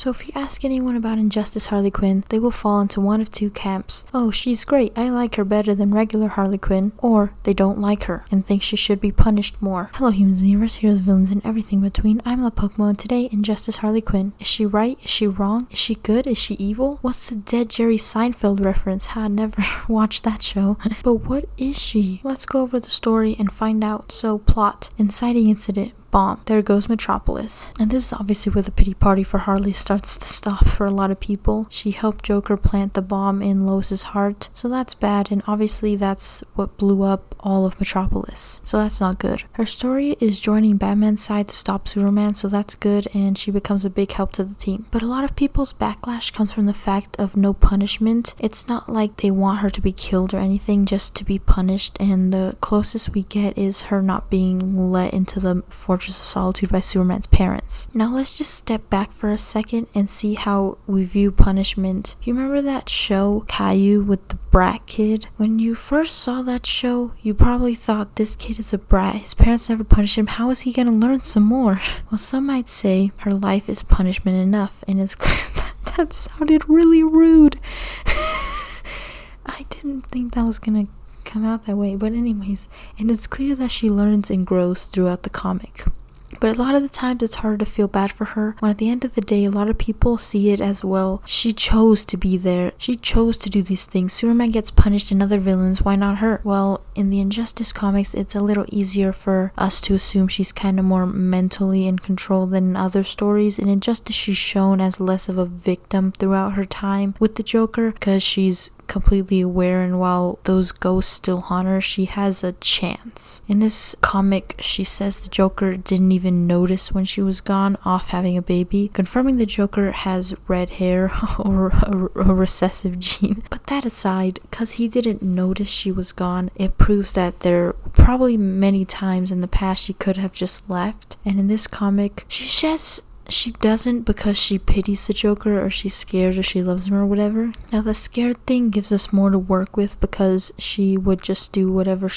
So if you ask anyone about Injustice Harley Quinn, they will fall into one of two camps. Oh, she's great, I like her better than regular Harley Quinn. Or they don't like her and think she should be punished more. Hello humans in the universe, heroes, villains, and everything between. I'm La Pokemon, and today Injustice Harley Quinn. Is she right? Is she wrong? Is she good? Is she evil? What's the dead Jerry Seinfeld reference? Ha, never watched that show. But what is she? Let's go over the story and find out. So plot, inciting incident, bomb. There goes Metropolis. And this is obviously where the pity party for Harley starts to stop for a lot of people. She helped Joker plant the bomb in Lois's heart, so that's bad, and obviously that's what blew up all of Metropolis, so that's not good. Her story is joining Batman's side to stop Superman, so that's good, and she becomes a big help to the team. But a lot of people's backlash comes from the fact of no punishment. It's not like they want her to be killed or anything, just to be punished, and the closest we get is her not being let into the Fortress of Solitude by Superman's parents. Now let's just step back for a second and see how we view punishment. You remember that show, Caillou, with the brat kid? When you first saw that show, you probably thought this kid is a brat. His parents never punished him. How is he gonna learn some more? Well, some might say her life is punishment enough, and it's that sounded really rude. I didn't think that was gonna come out that way, but anyways, and it's clear that she learns and grows throughout the comic. But a lot of the times it's harder to feel bad for her when at the end of the day a lot of people see it as, well, she chose to be there, she chose to do these things. Superman gets punished and other villains, why not her? Well, in the Injustice comics it's a little easier for us to assume she's kind of more mentally in control than in other stories. In Injustice she's shown as less of a victim throughout her time with the Joker because she's completely aware, and while those ghosts still haunt her, she has a chance. In this comic, she says the Joker didn't even notice when she was gone, off having a baby, confirming the Joker has red hair or a recessive gene. But that aside, because he didn't notice she was gone, it proves that there probably many times in the past she could have just left. And in this comic, she doesn't because she pities the Joker, or she's scared, or she loves him, or whatever. Now the scared thing gives us more to work with because she would just do whatever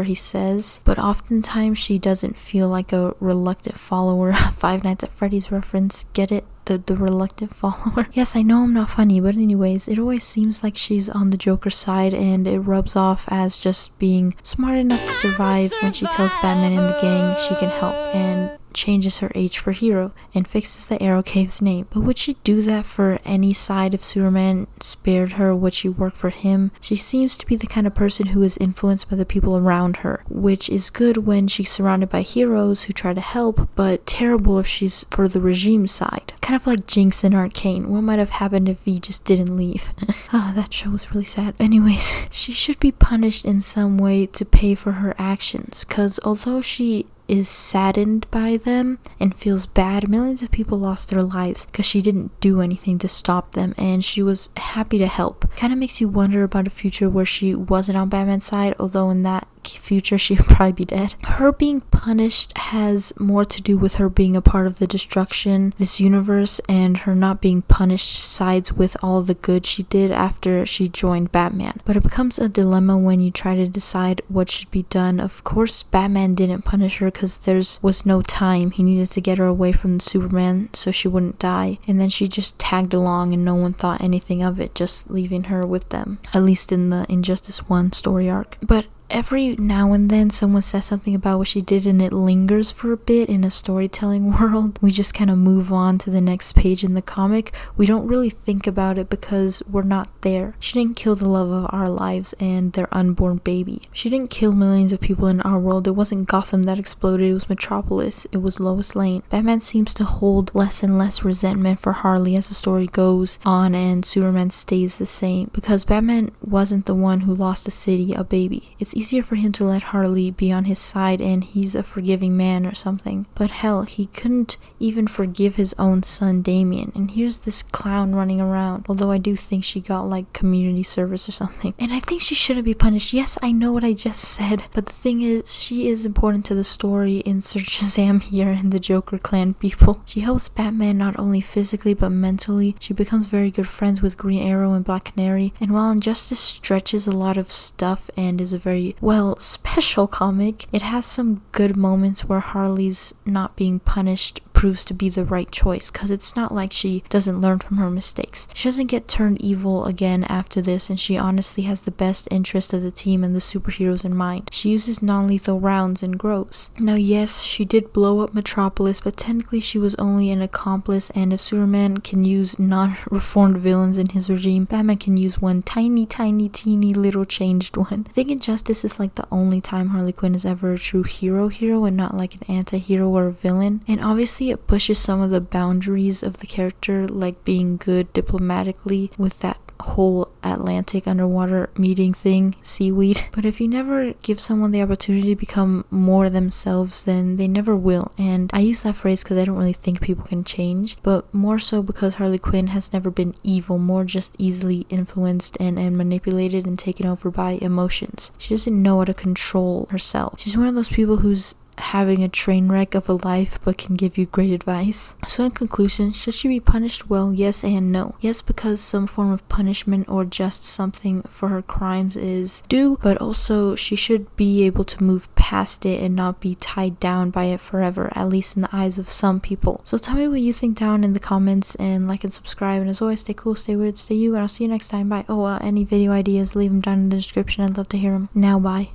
he says, but oftentimes she doesn't feel like a reluctant follower. Five Nights at Freddy's reference, get it? The reluctant follower. Yes, I know I'm not funny, but anyways, it always seems like she's on the Joker's side, and it rubs off as just being smart enough to survive when she tells Batman and the gang she can help, and changes her H for hero and fixes the Arrow Cave's name. But would she do that for any side if Superman spared her? Would she work for him? She seems to be the kind of person who is influenced by the people around her, which is good when she's surrounded by heroes who try to help, but terrible if she's for the regime side. Kind of like Jinx in Arcane. What might have happened if he just didn't leave? That show was really sad. Anyways, she should be punished in some way to pay for her actions, because although she is saddened by them and feels bad, millions of people lost their lives because she didn't do anything to stop them, and she was happy to help. Kind of makes you wonder about a future where she wasn't on Batman's side, although in that future she would probably be dead. Her being punished has more to do with her being a part of the destruction, this universe, and her not being punished sides with all the good she did after she joined Batman. But it becomes a dilemma when you try to decide what should be done. Of course, Batman didn't punish her because there was no time. He needed to get her away from Superman so she wouldn't die, and then she just tagged along and no one thought anything of it, just leaving her with them, at least in the Injustice 1 story arc. But every now and then someone says something about what she did and it lingers for a bit in a storytelling world. We just kind of move on to the next page in the comic. We don't really think about it because we're not there. She didn't kill the love of our lives and their unborn baby. She didn't kill millions of people in our world. It wasn't Gotham that exploded, it was Metropolis. It was Lois Lane. Batman seems to hold less and less resentment for Harley as the story goes on, and Superman stays the same because Batman wasn't the one who lost a city, a baby. It's easier for him to let Harley be on his side and he's a forgiving man or something. But hell, he couldn't even forgive his own son Damien, and here's this clown running around. Although I do think she got like community service or something, and I think she shouldn't be punished. Yes, I know what I just said, but the thing is, she is important to the story. Insert Shazam here and the Joker clan people. She helps Batman not only physically but mentally. She becomes very good friends with Green Arrow and Black Canary, and while Injustice stretches a lot of stuff and is a very special comic, it has some good moments where Harley's not being punished proves to be the right choice, because it's not like she doesn't learn from her mistakes. She doesn't get turned evil again after this, and she honestly has the best interest of the team and the superheroes in mind. She uses non-lethal rounds and grows. Now yes, she did blow up Metropolis, but technically she was only an accomplice, and if Superman can use non-reformed villains in his regime, Batman can use one tiny teeny little changed one. I think Injustice is like the only time Harley Quinn is ever a true hero and not like an anti-hero or a villain, and obviously it pushes some of the boundaries of the character, like being good diplomatically with that whole Atlantic underwater meeting thing, seaweed. But if you never give someone the opportunity to become more themselves, then they never will. And I use that phrase because I don't really think people can change, but more so because Harley Quinn has never been evil, more just easily influenced and manipulated and taken over by emotions. She doesn't know how to control herself. She's one of those people who's having a train wreck of a life but can give you great advice. So in conclusion, should she be punished? Well, yes and no. Yes, because some form of punishment or just something for her crimes is due, but also she should be able to move past it and not be tied down by it forever, at least in the eyes of some people. So tell me what you think down in the comments, and like and subscribe, and as always, stay cool, stay weird, stay you, and I'll see you next time. Bye. Any video ideas, leave them down in the description. I'd love to hear them. Now bye.